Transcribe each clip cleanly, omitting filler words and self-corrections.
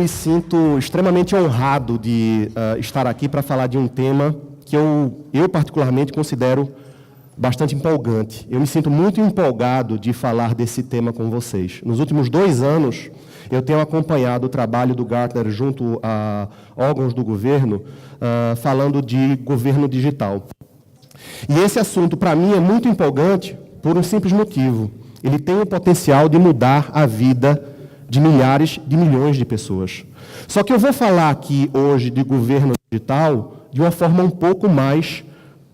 me sinto extremamente honrado de estar aqui para falar de um tema que eu particularmente considero bastante empolgante. Eu me sinto muito empolgado de falar desse tema com vocês. Nos últimos 2 anos, eu tenho acompanhado o trabalho do Gartner junto a órgãos do governo, falando de governo digital. E esse assunto, para mim, é muito empolgante por um simples motivo. Ele tem o potencial de mudar a vida de milhares, de milhões de pessoas. Só que eu vou falar aqui hoje de governo digital de uma forma um pouco mais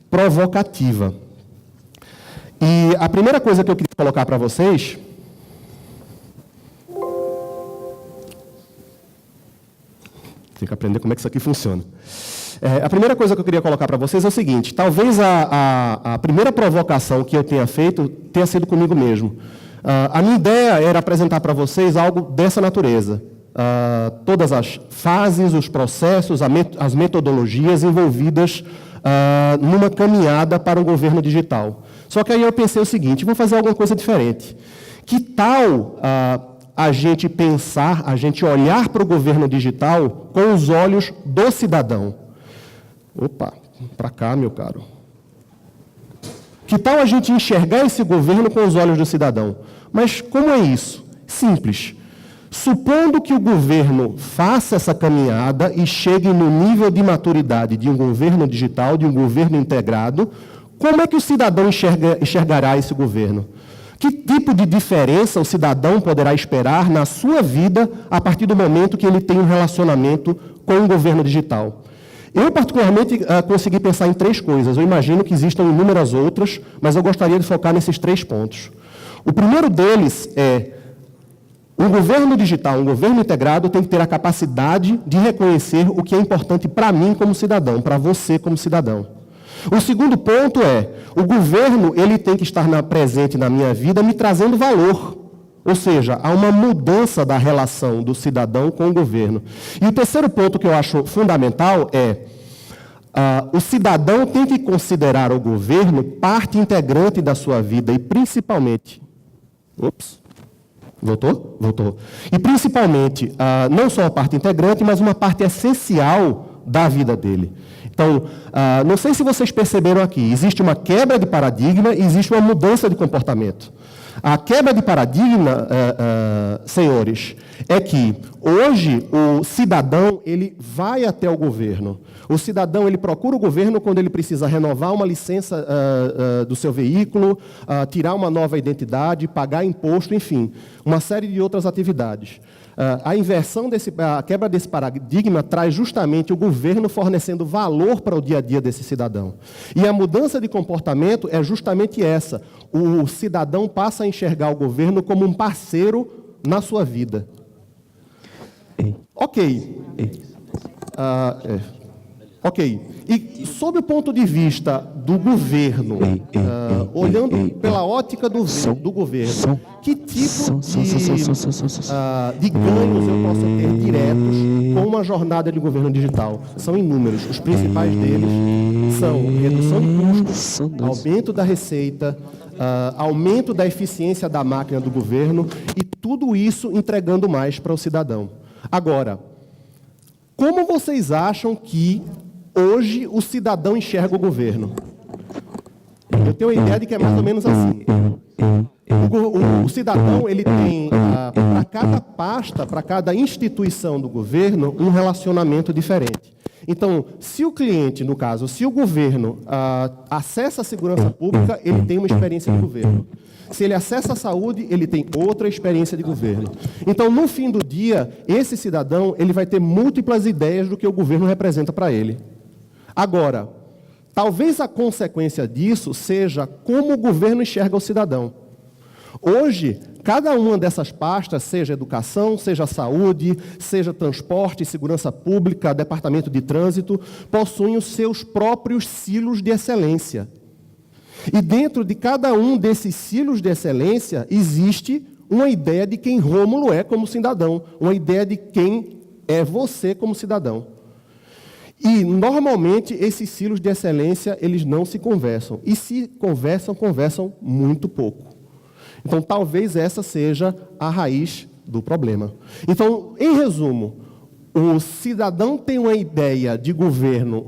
provocativa. E a primeira coisa que eu queria colocar para vocês... Tem que aprender como é que isso aqui funciona. A primeira coisa que eu queria colocar para vocês é o seguinte: talvez a primeira provocação que eu tenha feito tenha sido comigo mesmo. A minha ideia era apresentar para vocês algo dessa natureza. Todas as fases, os processos, as metodologias envolvidas numa caminhada para um governo digital. Só que aí eu pensei o seguinte: vou fazer alguma coisa diferente. Que tal a gente pensar, a gente olhar para o governo digital com os olhos do cidadão? Opa, para cá, meu caro. Que tal a gente enxergar esse governo com os olhos do cidadão? Mas como é isso? Simples. Supondo que o governo faça essa caminhada e chegue no nível de maturidade de um governo digital, de um governo integrado, como é que o cidadão enxergará esse governo? Que tipo de diferença o cidadão poderá esperar na sua vida a partir do momento que ele tem um relacionamento com o governo digital? Eu, particularmente, consegui pensar em 3 coisas. Eu imagino que existam inúmeras outras, mas eu gostaria de focar nesses 3 pontos. O primeiro deles é: um governo digital, um governo integrado, tem que ter a capacidade de reconhecer o que é importante para mim como cidadão, para você como cidadão. O segundo ponto é: o governo ele tem que estar presente na minha vida me trazendo valor. Ou seja, há uma mudança da relação do cidadão com o governo. E o terceiro ponto que eu acho fundamental é: o cidadão tem que considerar o governo parte integrante da sua vida e principalmente... Voltou? Voltou. E principalmente, não só a parte integrante, mas uma parte essencial da vida dele. Então, não sei se vocês perceberam aqui, existe uma quebra de paradigma e existe uma mudança de comportamento. A quebra de paradigma, senhores, é que hoje o cidadão ele vai até o governo. O cidadão ele procura o governo quando ele precisa renovar uma licença do seu veículo, tirar uma nova identidade, pagar imposto, enfim, uma série de outras atividades. A quebra desse paradigma traz justamente o governo fornecendo valor para o dia a dia desse cidadão. E a mudança de comportamento é justamente essa. O cidadão passa a enxergar o governo como um parceiro na sua vida. Ok. Ok. E sob o ponto de vista do governo, olhando pela ótica do governo, que tipo de ganhos eu posso ter diretos com uma jornada de governo digital? São inúmeros. Os principais deles são redução de custos, aumento da receita, aumento da eficiência da máquina do governo e tudo isso entregando mais para o cidadão. Agora, como vocês acham que hoje o cidadão enxerga o governo? Eu tenho a ideia de que é mais ou menos assim. O cidadão ele tem, para cada pasta, para cada instituição do governo, um relacionamento diferente. Então, se o cliente, no caso, se o governo acessa a segurança pública, ele tem uma experiência de governo. Se ele acessa a saúde, ele tem outra experiência de governo. Então, no fim do dia, esse cidadão ele vai ter múltiplas ideias do que o governo representa para ele. Agora, talvez a consequência disso seja como o governo enxerga o cidadão. Hoje, cada uma dessas pastas, seja educação, seja saúde, seja transporte, segurança pública, departamento de trânsito, possuem os seus próprios silos de excelência. E dentro de cada um desses silos de excelência, existe uma ideia de quem Rômulo é como cidadão, uma ideia de quem é você como cidadão. E, normalmente, esses silos de excelência, eles não se conversam. E se conversam, conversam muito pouco. Então, talvez essa seja a raiz do problema. Então, em resumo, o cidadão tem uma ideia de governo,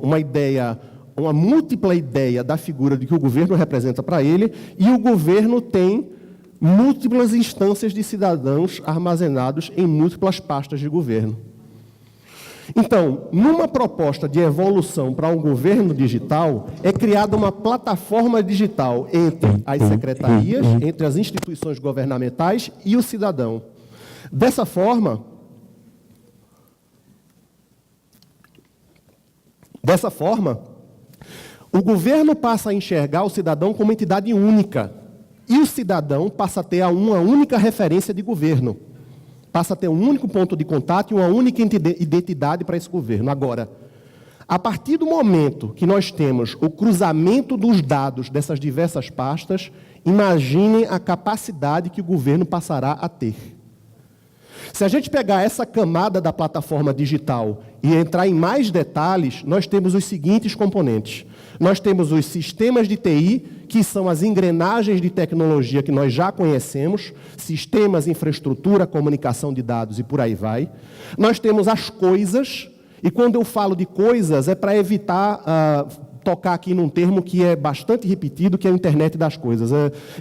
uma múltipla ideia da figura de que o governo representa para ele, e o governo tem múltiplas instâncias de cidadãos armazenados em múltiplas pastas de governo. Então, numa proposta de evolução para um governo digital, é criada uma plataforma digital entre as secretarias, entre as instituições governamentais e o cidadão. Dessa forma, o governo passa a enxergar o cidadão como entidade única, e o cidadão passa a ter uma única referência de governo. Passa a ter um único ponto de contato e uma única identidade para esse governo. Agora, a partir do momento que nós temos o cruzamento dos dados dessas diversas pastas, imaginem a capacidade que o governo passará a ter. Se a gente pegar essa camada da plataforma digital e entrar em mais detalhes, nós temos os seguintes componentes. Nós temos os sistemas de TI, que são as engrenagens de tecnologia que nós já conhecemos, sistemas, infraestrutura, comunicação de dados e por aí vai. Nós temos as coisas, e quando eu falo de coisas, é para evitar tocar aqui num termo que é bastante repetido, que é a internet das coisas.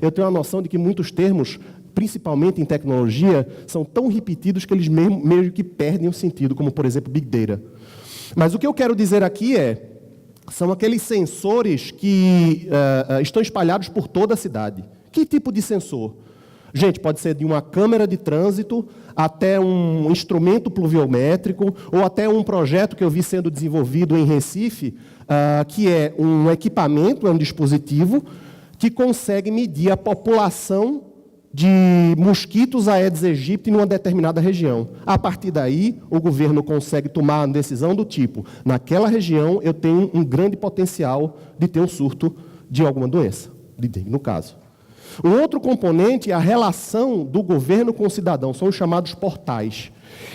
Eu tenho a noção de que muitos termos, principalmente em tecnologia, são tão repetidos que eles meio que perdem o sentido, como, por exemplo, Big Data. Mas o que eu quero dizer aqui são aqueles sensores que estão espalhados por toda a cidade. Que tipo de sensor? Gente, pode ser de uma câmera de trânsito até um instrumento pluviométrico ou até um projeto que eu vi sendo desenvolvido em Recife, que é um equipamento, é um dispositivo que consegue medir a população de mosquitos Aedes aegypti numa determinada região. A partir daí, o governo consegue tomar uma decisão do tipo, naquela região eu tenho um grande potencial de ter um surto de alguma doença, de dengue, no caso. Um outro componente é a relação do governo com o cidadão, são os chamados portais.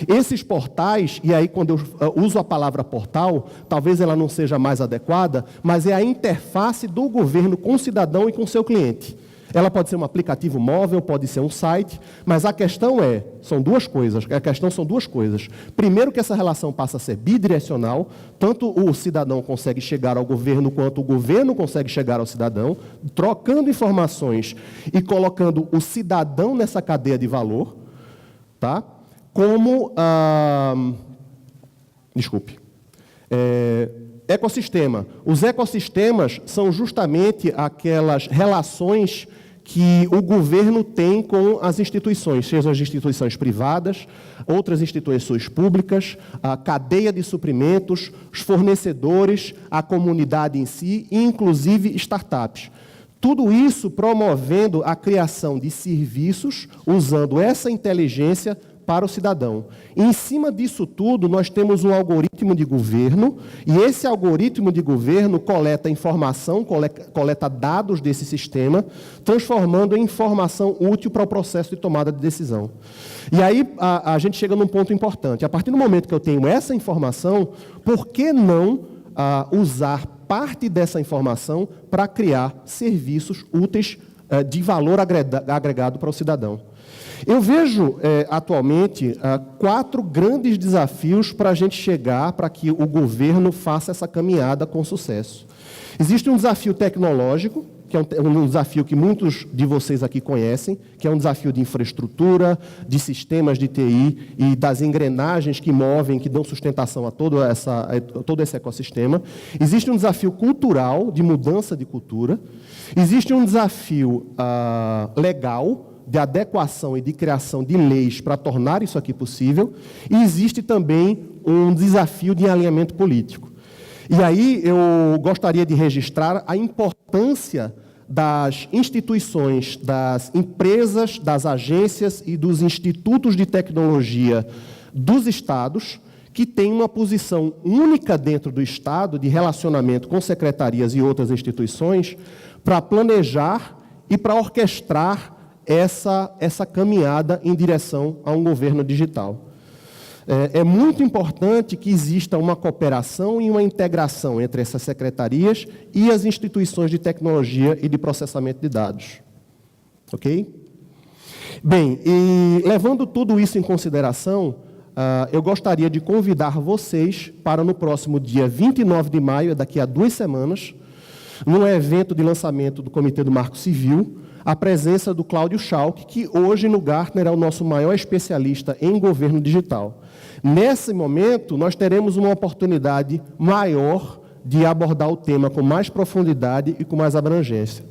Esses portais, e aí quando eu uso a palavra portal, talvez ela não seja mais adequada, mas é a interface do governo com o cidadão e com o seu cliente. Ela pode ser um aplicativo móvel, pode ser um site, mas a questão são duas coisas. Primeiro, que essa relação passa a ser bidirecional, tanto o cidadão consegue chegar ao governo, quanto o governo consegue chegar ao cidadão, trocando informações e colocando o cidadão nessa cadeia de valor, tá? Como, ecossistema. Os ecossistemas são justamente aquelas relações que o governo tem com as instituições, sejam as instituições privadas, outras instituições públicas, a cadeia de suprimentos, os fornecedores, a comunidade em si, e inclusive startups. Tudo isso promovendo a criação de serviços, usando essa inteligência para o cidadão. E, em cima disso tudo, nós temos um algoritmo de governo, e esse algoritmo de governo coleta informação, coleta dados desse sistema, transformando em informação útil para o processo de tomada de decisão. E aí a gente chega num ponto importante. A partir do momento que eu tenho essa informação, por que não usar parte dessa informação para criar serviços úteis de valor agregado para o cidadão? Eu vejo, atualmente, 4 grandes desafios para a gente chegar, para que o governo faça essa caminhada com sucesso. Existe um desafio tecnológico, que é um desafio que muitos de vocês aqui conhecem, que é um desafio de infraestrutura, de sistemas de TI e das engrenagens que movem, que dão sustentação a todo esse ecossistema. Existe um desafio cultural, de mudança de cultura. Existe um desafio legal, de adequação e de criação de leis para tornar isso aqui possível, e existe também um desafio de alinhamento político. E aí eu gostaria de registrar a importância das instituições, das empresas, das agências e dos institutos de tecnologia dos estados, que têm uma posição única dentro do Estado, de relacionamento com secretarias e outras instituições, para planejar e para orquestrar essa caminhada em direção a um governo digital. É muito importante que exista uma cooperação e uma integração entre essas secretarias e as instituições de tecnologia e de processamento de dados. Ok? Bem, e levando tudo isso em consideração, eu gostaria de convidar vocês para no próximo dia 29 de maio, daqui a 2 semanas, num evento de lançamento do Comitê do Marco Civil, a presença do Cláudio Schalk, que hoje no Gartner é o nosso maior especialista em governo digital. Nesse momento, nós teremos uma oportunidade maior de abordar o tema com mais profundidade e com mais abrangência.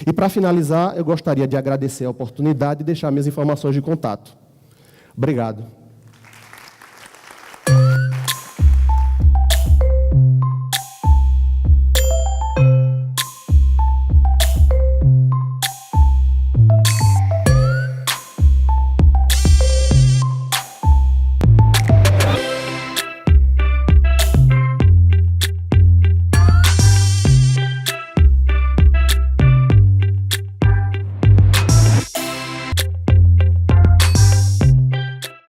E, para finalizar, eu gostaria de agradecer a oportunidade e deixar minhas informações de contato. Obrigado.